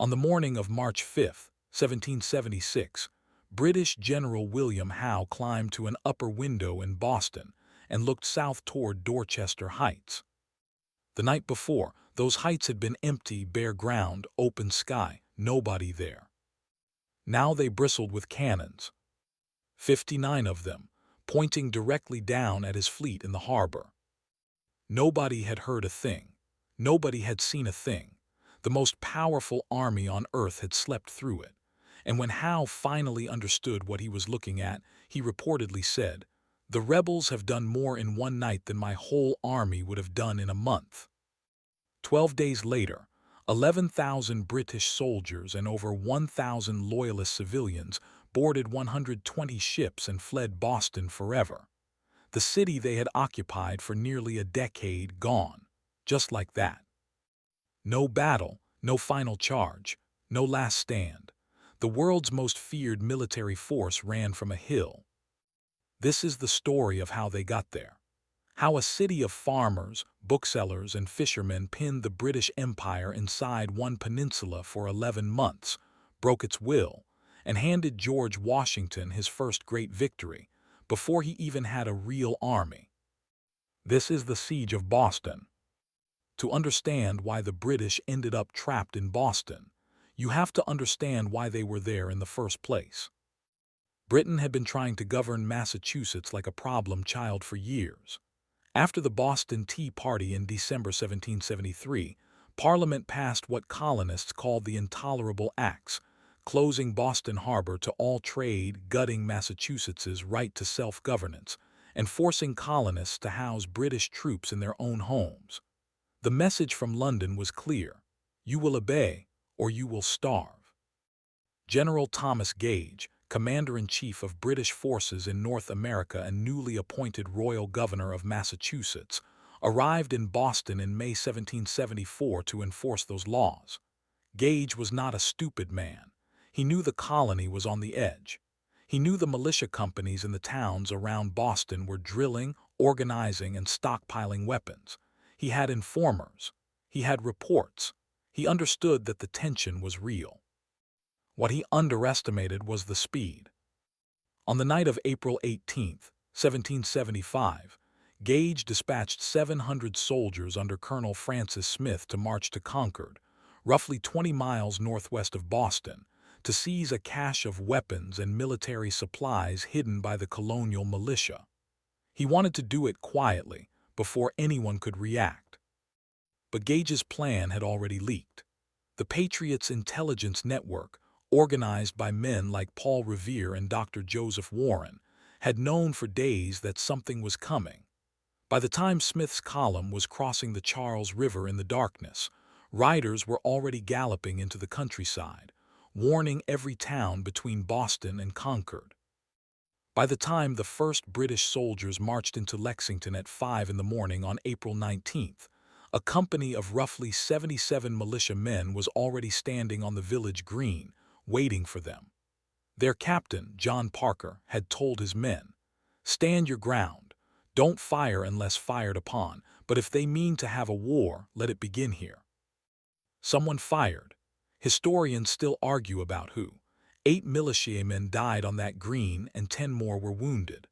On the morning of March 5, 1776, British General William Howe climbed to an upper window in Boston and looked south toward Dorchester Heights. The night before, those heights had been empty, bare ground, open sky, nobody there. Now they bristled with cannons, 59 of them, pointing directly down at his fleet in the harbor. Nobody had heard a thing. Nobody had seen a thing. The most powerful army on earth had slept through it. And when Howe finally understood what he was looking at, he reportedly said, "The rebels have done more in one night than my whole army would have done in a month." 12 days later, 11,000 British soldiers and over 1,000 Loyalist civilians boarded 120 ships and fled Boston forever. The city they had occupied for nearly a decade gone, just like that. No battle, no final charge, no last stand. The world's most feared military force ran from a hill. This is the story of how they got there. How a city of farmers, booksellers, and fishermen pinned the British Empire inside one peninsula for 11 months, broke its will, and handed George Washington his first great victory, before he even had a real army. This is the Siege of Boston. To understand why the British ended up trapped in Boston, you have to understand why they were there in the first place. Britain had been trying to govern Massachusetts like a problem child for years. After the Boston Tea Party in December 1773, Parliament passed what colonists called the Intolerable Acts, closing Boston Harbor to all trade, gutting Massachusetts's right to self-governance, and forcing colonists to house British troops in their own homes. The message from London was clear: you will obey, or you will starve. General Thomas Gage, Commander-in-Chief of British forces in North America and newly appointed Royal Governor of Massachusetts, arrived in Boston in May 1774 to enforce those laws. Gage was not a stupid man. He knew the colony was on the edge. He knew the militia companies in the towns around Boston were drilling, organizing, and stockpiling weapons. He had informers. He had reports. He understood that the tension was real. What he underestimated was the speed. On the night of April 18, 1775, Gage dispatched 700 soldiers under Colonel Francis Smith to march to Concord, roughly 20 miles northwest of Boston, to seize a cache of weapons and military supplies hidden by the colonial militia. He wanted to do it quietly, before anyone could react. But Gage's plan had already leaked. The Patriots' intelligence network, organized by men like Paul Revere and Dr. Joseph Warren, had known for days that something was coming. By the time Smith's column was crossing the Charles River in the darkness, riders were already galloping into the countryside, warning every town between Boston and Concord. By the time the first British soldiers marched into Lexington at 5 in the morning on April 19th, a company of roughly 77 militia men was already standing on the village green, waiting for them. Their captain, John Parker, had told his men, "Stand your ground. Don't fire unless fired upon, but if they mean to have a war, let it begin here." Someone fired. Historians still argue about who. 8 militiamen died on that green and 10 more were wounded.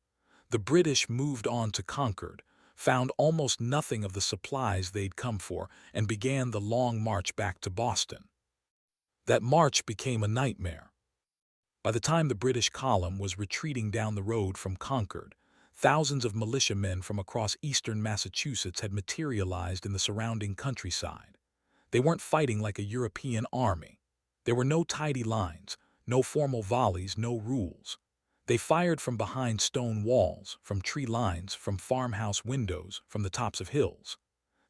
The British moved on to Concord, found almost nothing of the supplies they'd come for, and began the long march back to Boston. That march became a nightmare. By the time the British column was retreating down the road from Concord, thousands of militiamen from across eastern Massachusetts had materialized in the surrounding countryside. They weren't fighting like a European army. There were no tidy lines, no formal volleys, no rules. They fired from behind stone walls, from tree lines, from farmhouse windows, from the tops of hills.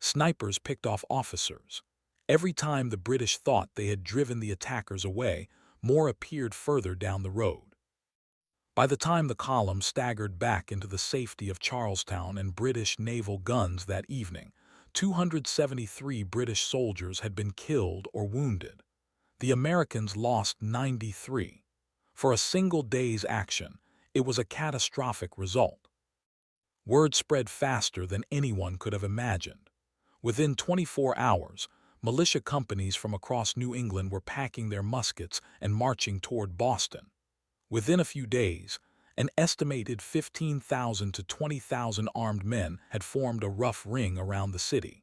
Snipers picked off officers. Every time the British thought they had driven the attackers away, more appeared further down the road. By the time the column staggered back into the safety of Charlestown and British naval guns that evening, 273 British soldiers had been killed or wounded. The Americans lost 93. For a single day's action, it was a catastrophic result. Word spread faster than anyone could have imagined. Within 24 hours, militia companies from across New England were packing their muskets and marching toward Boston. Within a few days, an estimated 15,000 to 20,000 armed men had formed a rough ring around the city.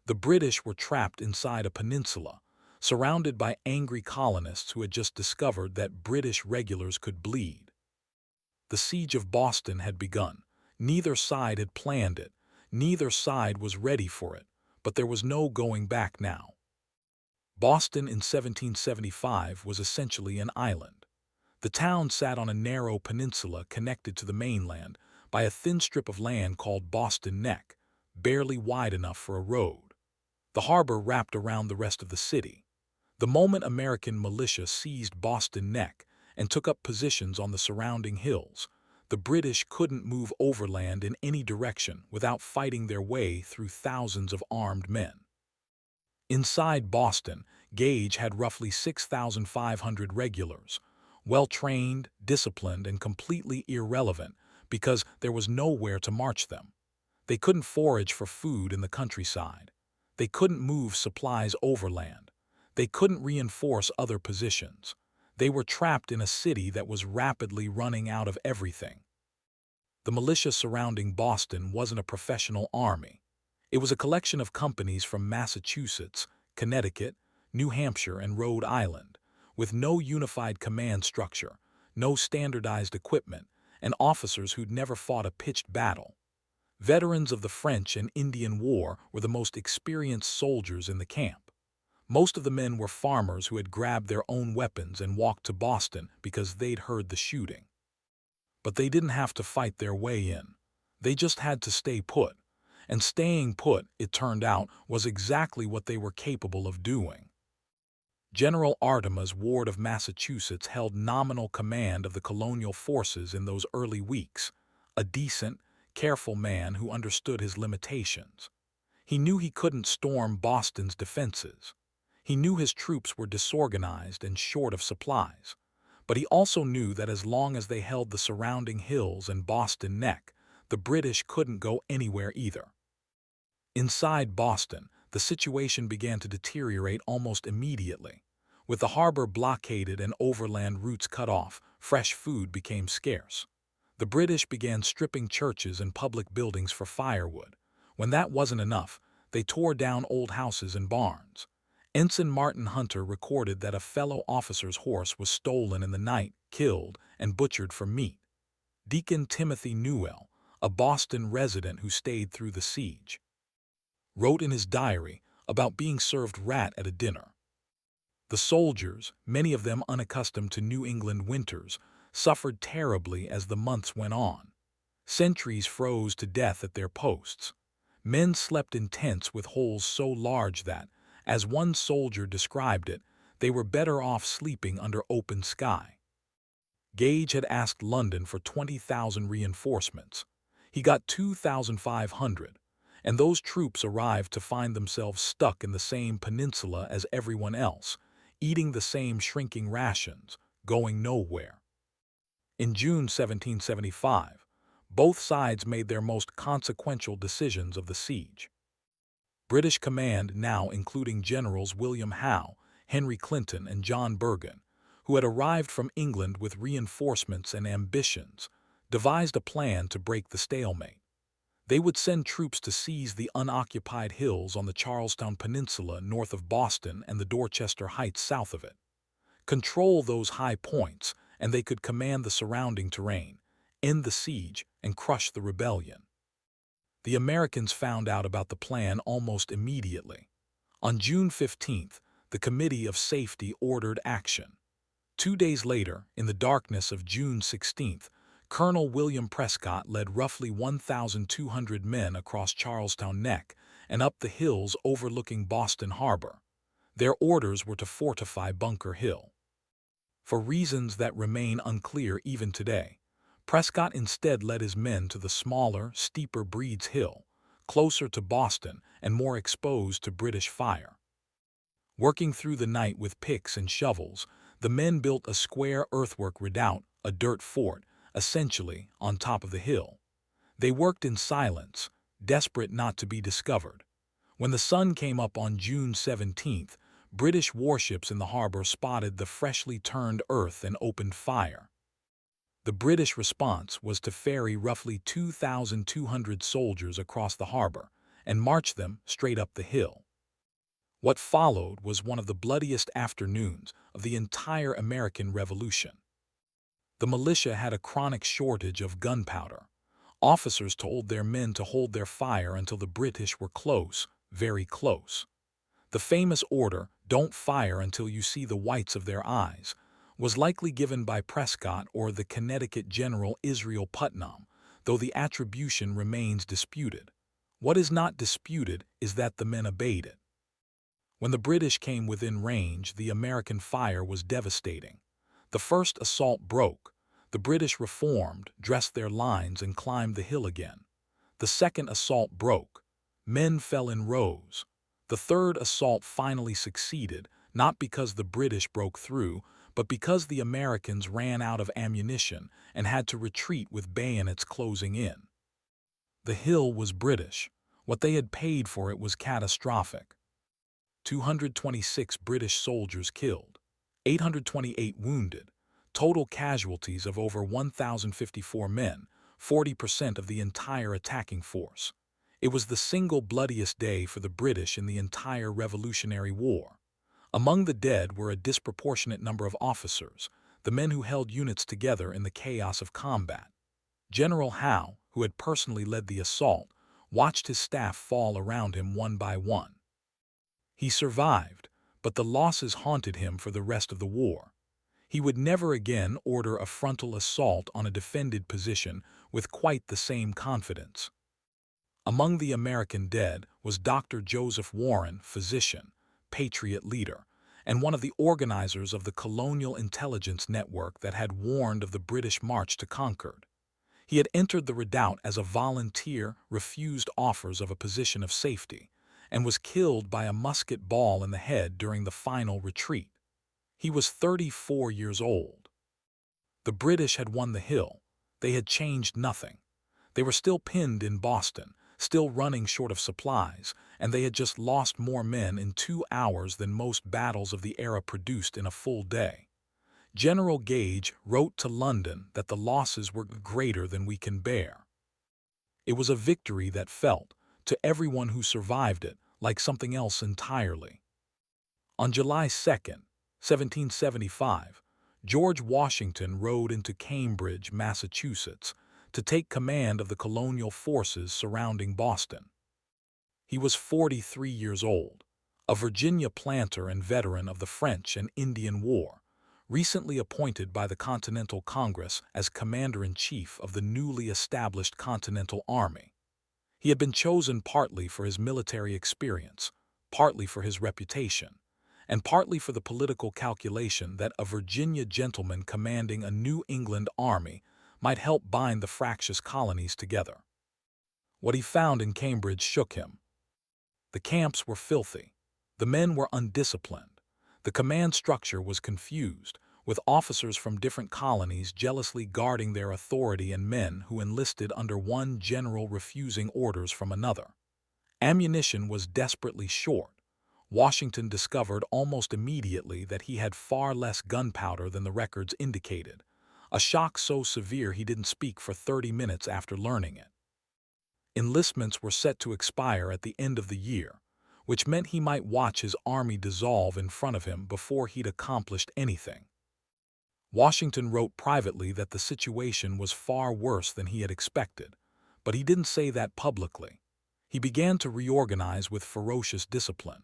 The British were trapped inside a peninsula, surrounded by angry colonists who had just discovered that British regulars could bleed. The siege of Boston had begun. Neither side had planned it. Neither side was ready for it, but there was no going back now. Boston in 1775 was essentially an island. The town sat on a narrow peninsula connected to the mainland by a thin strip of land called Boston Neck, barely wide enough for a road. The harbor wrapped around the rest of the city. The moment American militia seized Boston Neck and took up positions on the surrounding hills, the British couldn't move overland in any direction without fighting their way through thousands of armed men. Inside Boston, Gage had roughly 6,500 regulars, well-trained, disciplined, and completely irrelevant because there was nowhere to march them. They couldn't forage for food in the countryside. They couldn't move supplies overland. They couldn't reinforce other positions. They were trapped in a city that was rapidly running out of everything. The militia surrounding Boston wasn't a professional army. It was a collection of companies from Massachusetts, Connecticut, New Hampshire, and Rhode Island, with no unified command structure, no standardized equipment, and officers who'd never fought a pitched battle. Veterans of the French and Indian War were the most experienced soldiers in the camp. Most of the men were farmers who had grabbed their own weapons and walked to Boston because they'd heard the shooting. But they didn't have to fight their way in. They just had to stay put. And staying put, it turned out, was exactly what they were capable of doing. General Artemas Ward of Massachusetts held nominal command of the colonial forces in those early weeks, a decent, careful man who understood his limitations. He knew he couldn't storm Boston's defenses. He knew his troops were disorganized and short of supplies. But he also knew that as long as they held the surrounding hills and Boston Neck, the British couldn't go anywhere either. Inside Boston, the situation began to deteriorate almost immediately. With the harbor blockaded and overland routes cut off, fresh food became scarce. The British began stripping churches and public buildings for firewood. When that wasn't enough, they tore down old houses and barns. Ensign Martin Hunter recorded that a fellow officer's horse was stolen in the night, killed, and butchered for meat. Deacon Timothy Newell, a Boston resident who stayed through the siege, wrote in his diary about being served rat at a dinner. The soldiers, many of them unaccustomed to New England winters, suffered terribly as the months went on. Sentries froze to death at their posts. Men slept in tents with holes so large that, as one soldier described it, they were better off sleeping under open sky. Gage had asked London for 20,000 reinforcements. He got 2,500, and those troops arrived to find themselves stuck in the same peninsula as everyone else, eating the same shrinking rations, going nowhere. In June 1775, both sides made their most consequential decisions of the siege. British command, now including Generals William Howe, Henry Clinton, and John Bergen, who had arrived from England with reinforcements and ambitions, devised a plan to break the stalemate. They would send troops to seize the unoccupied hills on the Charlestown Peninsula north of Boston and the Dorchester Heights south of it. Control those high points, and they could command the surrounding terrain, end the siege, and crush the rebellion. The Americans found out about the plan almost immediately. On June 15th, the Committee of Safety ordered action. 2 days later, in the darkness of June 16th, Colonel William Prescott led roughly 1,200 men across Charlestown Neck and up the hills overlooking Boston Harbor. Their orders were to fortify Bunker Hill. For reasons that remain unclear even today, Prescott instead led his men to the smaller, steeper Breed's Hill, closer to Boston and more exposed to British fire. Working through the night with picks and shovels, the men built a square earthwork redoubt, a dirt fort, essentially on top of the hill. They worked in silence, desperate not to be discovered. When the sun came up on June 17th, British warships in the harbor spotted the freshly turned earth and opened fire. The British response was to ferry roughly 2,200 soldiers across the harbor and march them straight up the hill. What followed was one of the bloodiest afternoons of the entire American Revolution. The militia had a chronic shortage of gunpowder. Officers told their men to hold their fire until the British were close, very close. The famous order, "Don't fire until you see the whites of their eyes," was likely given by Prescott or the Connecticut General Israel Putnam, though the attribution remains disputed. What is not disputed is that the men obeyed it. When the British came within range, the American fire was devastating. The first assault broke. The British reformed, dressed their lines, and climbed the hill again. The second assault broke. Men fell in rows. The third assault finally succeeded, not because the British broke through, but because the Americans ran out of ammunition and had to retreat with bayonets closing in. The hill was British. What they had paid for it was catastrophic. 226 British soldiers killed, 828 wounded, total casualties of over 1,054 men, 40% of the entire attacking force. It was the single bloodiest day for the British in the entire Revolutionary War. Among the dead were a disproportionate number of officers, the men who held units together in the chaos of combat. General Howe, who had personally led the assault, watched his staff fall around him one by one. He survived, but the losses haunted him for the rest of the war. He would never again order a frontal assault on a defended position with quite the same confidence. Among the American dead was Dr. Joseph Warren, physician, patriot leader, and one of the organizers of the colonial intelligence network that had warned of the British march to Concord. He had entered the redoubt as a volunteer, refused offers of a position of safety, and was killed by a musket ball in the head during the final retreat. He was 34 years old. The British had won the hill. They had changed nothing. They were still pinned in Boston, still running short of supplies, and they had just lost more men in 2 hours than most battles of the era produced in a full day. General Gage wrote to London that the losses were greater than we can bear. It was a victory that felt, to everyone who survived it, like something else entirely. On July 2nd, 1775, George Washington rode into Cambridge, Massachusetts, to take command of the colonial forces surrounding Boston. He was 43 years old, a Virginia planter and veteran of the French and Indian War, recently appointed by the Continental Congress as Commander-in-Chief of the newly established Continental Army. He had been chosen partly for his military experience, partly for his reputation, and partly for the political calculation that a Virginia gentleman commanding a New England army might help bind the fractious colonies together. What he found in Cambridge shook him. The camps were filthy. The men were undisciplined. The command structure was confused, with officers from different colonies jealously guarding their authority and men who enlisted under one general refusing orders from another. Ammunition was desperately short. Washington discovered almost immediately that he had far less gunpowder than the records indicated, a shock so severe he didn't speak for 30 minutes after learning it. Enlistments were set to expire at the end of the year, which meant he might watch his army dissolve in front of him before he'd accomplished anything. Washington wrote privately that the situation was far worse than he had expected, but he didn't say that publicly. He began to reorganize with ferocious discipline.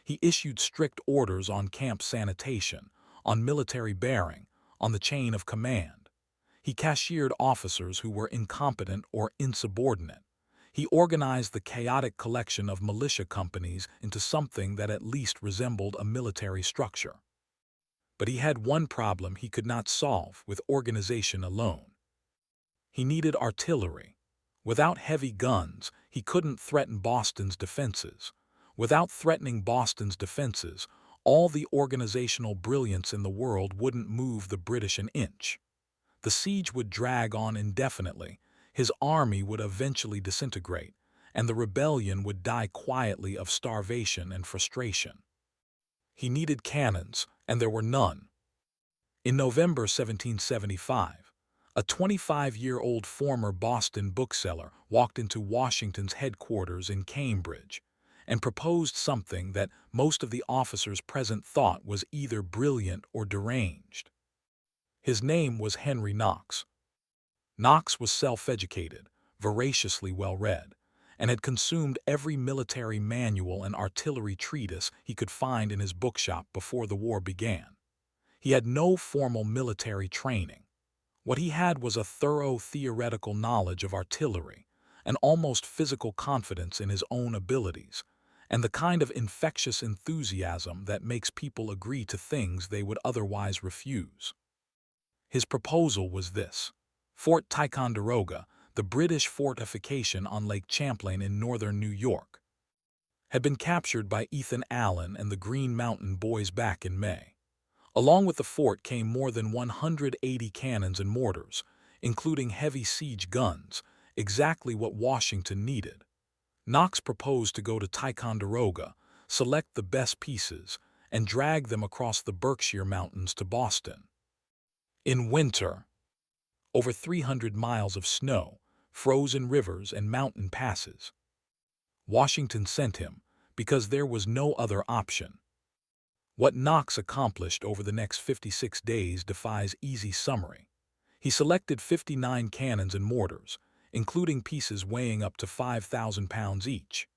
He issued strict orders on camp sanitation, on military bearing, on the chain of command. He cashiered officers who were incompetent or insubordinate. He organized the chaotic collection of militia companies into something that at least resembled a military structure. But he had one problem he could not solve with organization alone. He needed artillery. Without heavy guns, he couldn't threaten Boston's defenses. Without threatening Boston's defenses, all the organizational brilliance in the world wouldn't move the British an inch. The siege would drag on indefinitely, his army would eventually disintegrate, and the rebellion would die quietly of starvation and frustration. He needed cannons, and there were none. In November 1775, a 25-year-old former Boston bookseller walked into Washington's headquarters in Cambridge and proposed something that most of the officers present thought was either brilliant or deranged. His name was Henry Knox. Knox was self-educated, voraciously well-read, and had consumed every military manual and artillery treatise he could find in his bookshop before the war began. He had no formal military training. What he had was a thorough theoretical knowledge of artillery, an almost physical confidence in his own abilities, and the kind of infectious enthusiasm that makes people agree to things they would otherwise refuse. His proposal was this: Fort Ticonderoga, the British fortification on Lake Champlain in northern New York, had been captured by Ethan Allen and the Green Mountain Boys back in May. Along with the fort came more than 180 cannons and mortars, including heavy siege guns, exactly what Washington needed. Knox proposed to go to Ticonderoga, select the best pieces, and drag them across the Berkshire Mountains to Boston. In winter, over 300 miles of snow, frozen rivers, and mountain passes. Washington sent him because there was no other option. What Knox accomplished over the next 56 days defies easy summary. He selected 59 cannons and mortars, including pieces weighing up to 5,000 pounds each.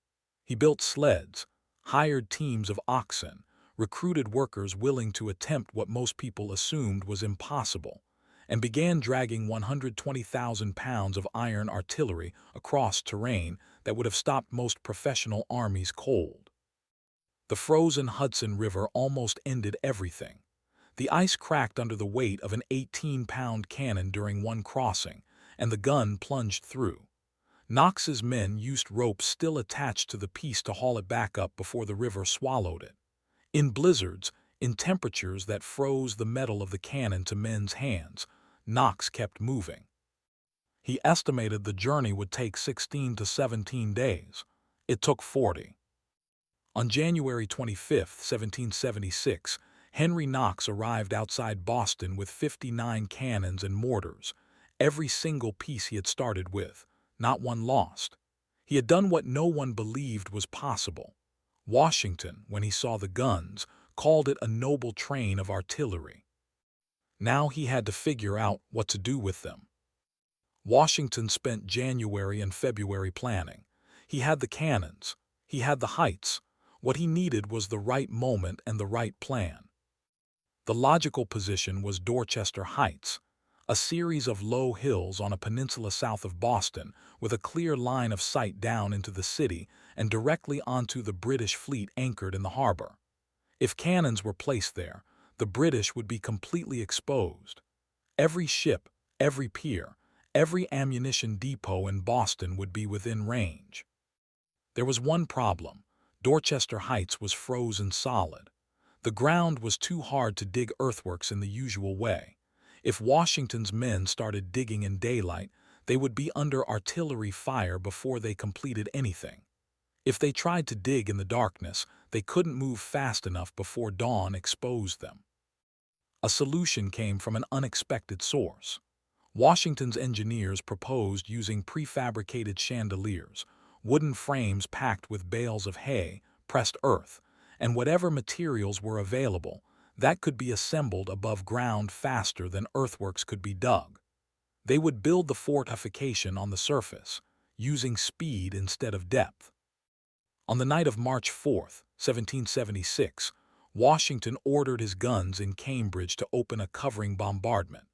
He built sleds, hired teams of oxen, recruited workers willing to attempt what most people assumed was impossible, and began dragging 120,000 pounds of iron artillery across terrain that would have stopped most professional armies cold. The frozen Hudson River almost ended everything. The ice cracked under the weight of an 18-pound cannon during one crossing, and the gun plunged through. Knox's men used ropes still attached to the piece to haul it back up before the river swallowed it. In blizzards, in temperatures that froze the metal of the cannon to men's hands, Knox kept moving. He estimated the journey would take 16 to 17 days. It took 40. On January 25, 1776, Henry Knox arrived outside Boston with 59 cannons and mortars, every single piece he had started with, not one lost. He had done what no one believed was possible. Washington, when he saw the guns, called it a noble train of artillery. Now he had to figure out what to do with them. Washington spent January and February planning. He had the cannons. He had the heights. What he needed was the right moment and the right plan. The logical position was Dorchester Heights, a series of low hills on a peninsula south of Boston with a clear line of sight down into the city and directly onto the British fleet anchored in the harbor. If cannons were placed there, the British would be completely exposed. Every ship, every pier, every ammunition depot in Boston would be within range. There was one problem. Dorchester Heights was frozen solid. The ground was too hard to dig earthworks in the usual way. If Washington's men started digging in daylight, they would be under artillery fire before they completed anything. If they tried to dig in the darkness, they couldn't move fast enough before dawn exposed them. A solution came from an unexpected source. Washington's engineers proposed using prefabricated chandeliers, wooden frames packed with bales of hay, pressed earth, and whatever materials were available that could be assembled above ground faster than earthworks could be dug. They would build the fortification on the surface, using speed instead of depth. On the night of March 4, 1776, Washington ordered his guns in Cambridge to open a covering bombardment,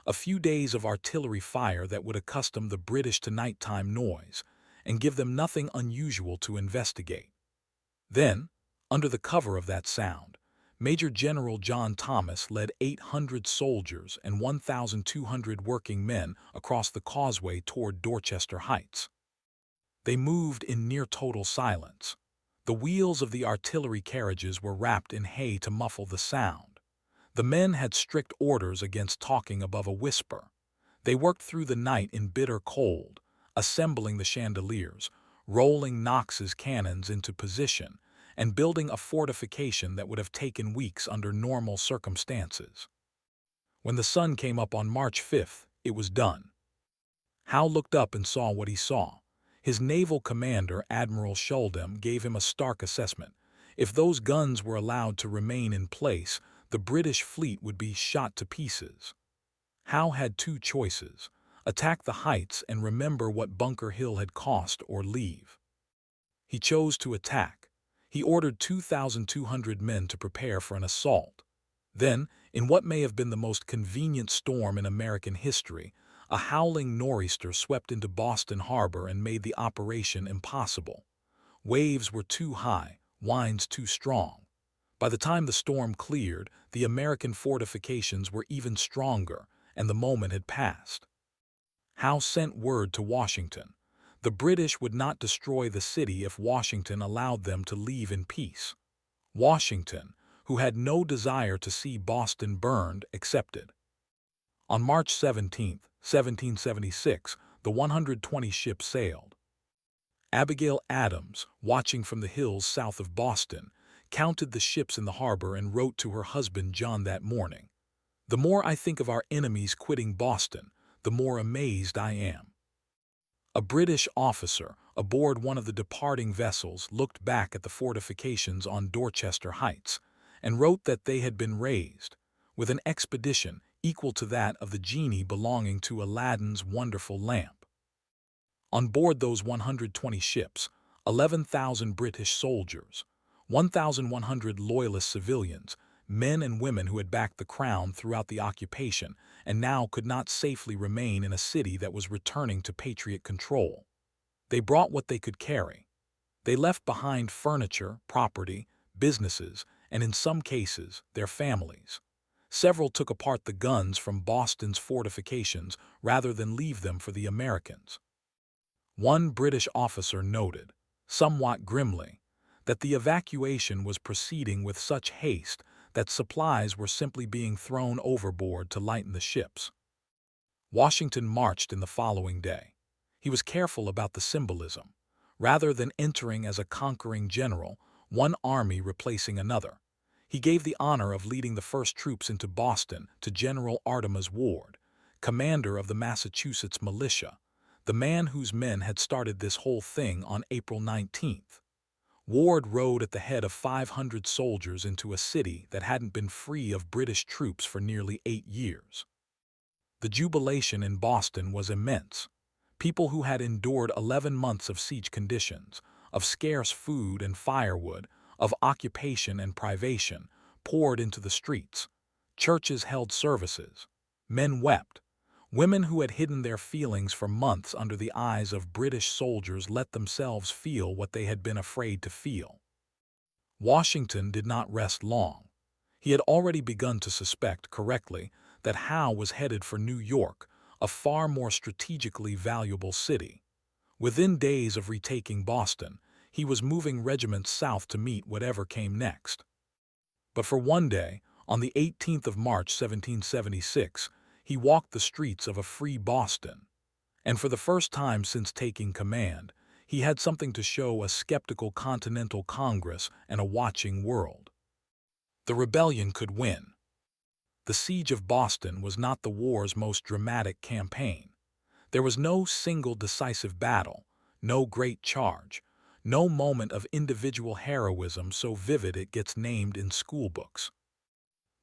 a few days of artillery fire that would accustom the British to nighttime noise and give them nothing unusual to investigate. Then, under the cover of that sound, Major General John Thomas led 800 soldiers and 1,200 working men across the causeway toward Dorchester Heights. They moved in near total silence. The wheels of the artillery carriages were wrapped in hay to muffle the sound. The men had strict orders against talking above a whisper. They worked through the night in bitter cold, assembling the chandeliers, rolling Knox's cannons into position and building a fortification that would have taken weeks under normal circumstances. When the sun came up on March 5th, it was done. Howe looked up and saw what he saw. His naval commander, Admiral Shuldam, gave him a stark assessment. If those guns were allowed to remain in place, the British fleet would be shot to pieces. Howe had two choices: attack the heights and remember what Bunker Hill had cost, or leave. He chose to attack. He ordered 2,200 men to prepare for an assault. Then, in what may have been the most convenient storm in American history, a howling nor'easter swept into Boston Harbor and made the operation impossible. Waves were too high, winds too strong. By the time the storm cleared, the American fortifications were even stronger, and the moment had passed. Howe sent word to Washington. The British would not destroy the city if Washington allowed them to leave in peace. Washington, who had no desire to see Boston burned, accepted. On March 17, 1776, the 120 ships sailed. Abigail Adams, watching from the hills south of Boston, counted the ships in the harbor and wrote to her husband John that morning, "The more I think of our enemies quitting Boston, the more amazed I am." A British officer aboard one of the departing vessels looked back at the fortifications on Dorchester Heights and wrote that they had been razed, with an expedition equal to that of the genie belonging to Aladdin's wonderful lamp. On board those 120 ships, 11,000 British soldiers, 1,100 loyalist civilians, men and women who had backed the crown throughout the occupation and now could not safely remain in a city that was returning to Patriot control. They brought what they could carry. They left behind furniture, property, businesses, and in some cases, their families. Several took apart the guns from Boston's fortifications rather than leave them for the Americans. One British officer noted, somewhat grimly, that the evacuation was proceeding with such haste that supplies were simply being thrown overboard to lighten the ships. Washington marched in the following day. He was careful about the symbolism. Rather than entering as a conquering general, one army replacing another, he gave the honor of leading the first troops into Boston to General Artemas Ward, commander of the Massachusetts Militia, the man whose men had started this whole thing on April 19th. Ward rode at the head of 500 soldiers into a city that hadn't been free of British troops for nearly 8 years. The jubilation in Boston was immense. People who had endured 11 months of siege conditions, of scarce food and firewood, of occupation and privation, poured into the streets. Churches held services. Men wept. Women who had hidden their feelings for months under the eyes of British soldiers let themselves feel what they had been afraid to feel. Washington did not rest long. He had already begun to suspect, correctly, that Howe was headed for New York, a far more strategically valuable city. Within days of retaking Boston, he was moving regiments south to meet whatever came next. But for one day, on the 18th of March 1776, he walked the streets of a free Boston. And for the first time since taking command, he had something to show a skeptical Continental Congress and a watching world. The rebellion could win. The siege of Boston was not the war's most dramatic campaign. There was no single decisive battle, no great charge, no moment of individual heroism so vivid it gets named in schoolbooks.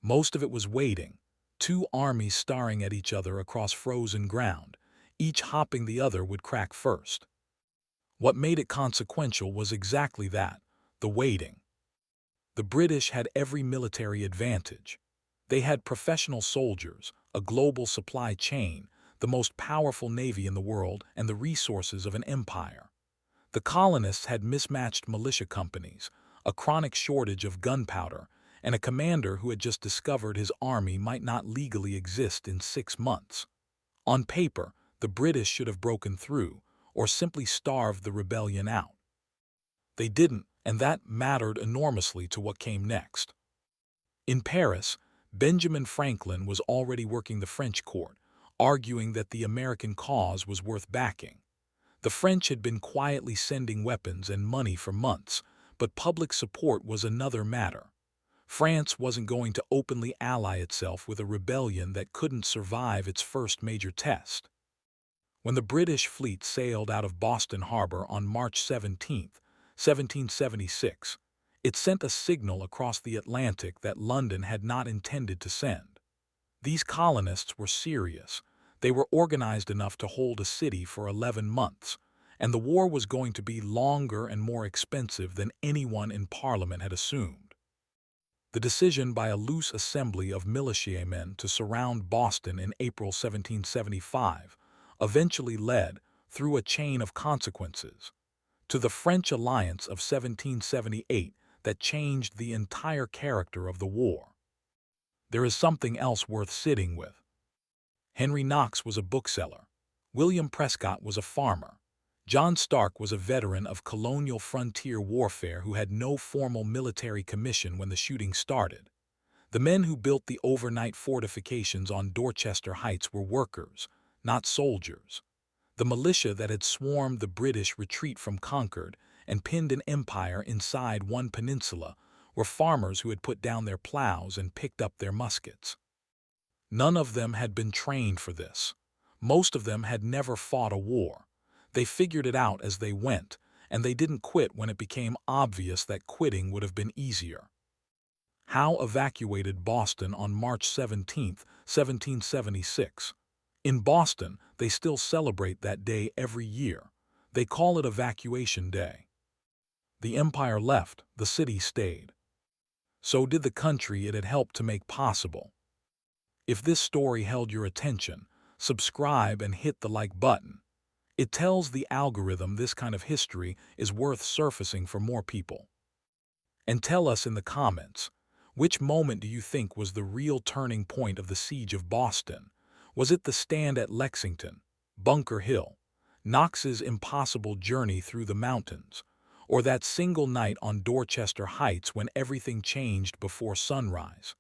Most of it was waiting, two armies staring at each other across frozen ground, each hoping the other would crack first. What made it consequential was exactly that, the waiting. The British had every military advantage. They had professional soldiers, a global supply chain, the most powerful navy in the world, and the resources of an empire. The colonists had mismatched militia companies, a chronic shortage of gunpowder, and a commander who had just discovered his army might not legally exist in 6 months. On paper, the British should have broken through, or simply starved the rebellion out. They didn't, and that mattered enormously to what came next. In Paris, Benjamin Franklin was already working the French court, arguing that the American cause was worth backing. The French had been quietly sending weapons and money for months, but public support was another matter. France wasn't going to openly ally itself with a rebellion that couldn't survive its first major test. When the British fleet sailed out of Boston Harbor on March 17, 1776, it sent a signal across the Atlantic that London had not intended to send. These colonists were serious. They were organized enough to hold a city for 11 months, and the war was going to be longer and more expensive than anyone in Parliament had assumed. The decision by a loose assembly of militiamen to surround Boston in April 1775 eventually led, through a chain of consequences, to the French alliance of 1778 that changed the entire character of the war. There is something else worth sitting with. Henry Knox was a bookseller. William Prescott was a farmer. John Stark was a veteran of colonial frontier warfare who had no formal military commission when the shooting started. The men who built the overnight fortifications on Dorchester Heights were workers, not soldiers. The militia that had swarmed the British retreat from Concord and pinned an empire inside one peninsula were farmers who had put down their plows and picked up their muskets. None of them had been trained for this. Most of them had never fought a war. They figured it out as they went, and they didn't quit when it became obvious that quitting would have been easier. Howe evacuated Boston on March 17, 1776. In Boston, they still celebrate that day every year. They call it Evacuation Day. The empire left, the city stayed. So did the country it had helped to make possible. If this story held your attention, subscribe and hit the like button. It tells the algorithm this kind of history is worth surfacing for more people. And tell us in the comments, which moment do you think was the real turning point of the siege of Boston? Was it the stand at Lexington, Bunker Hill, Knox's impossible journey through the mountains, or that single night on Dorchester Heights when everything changed before sunrise?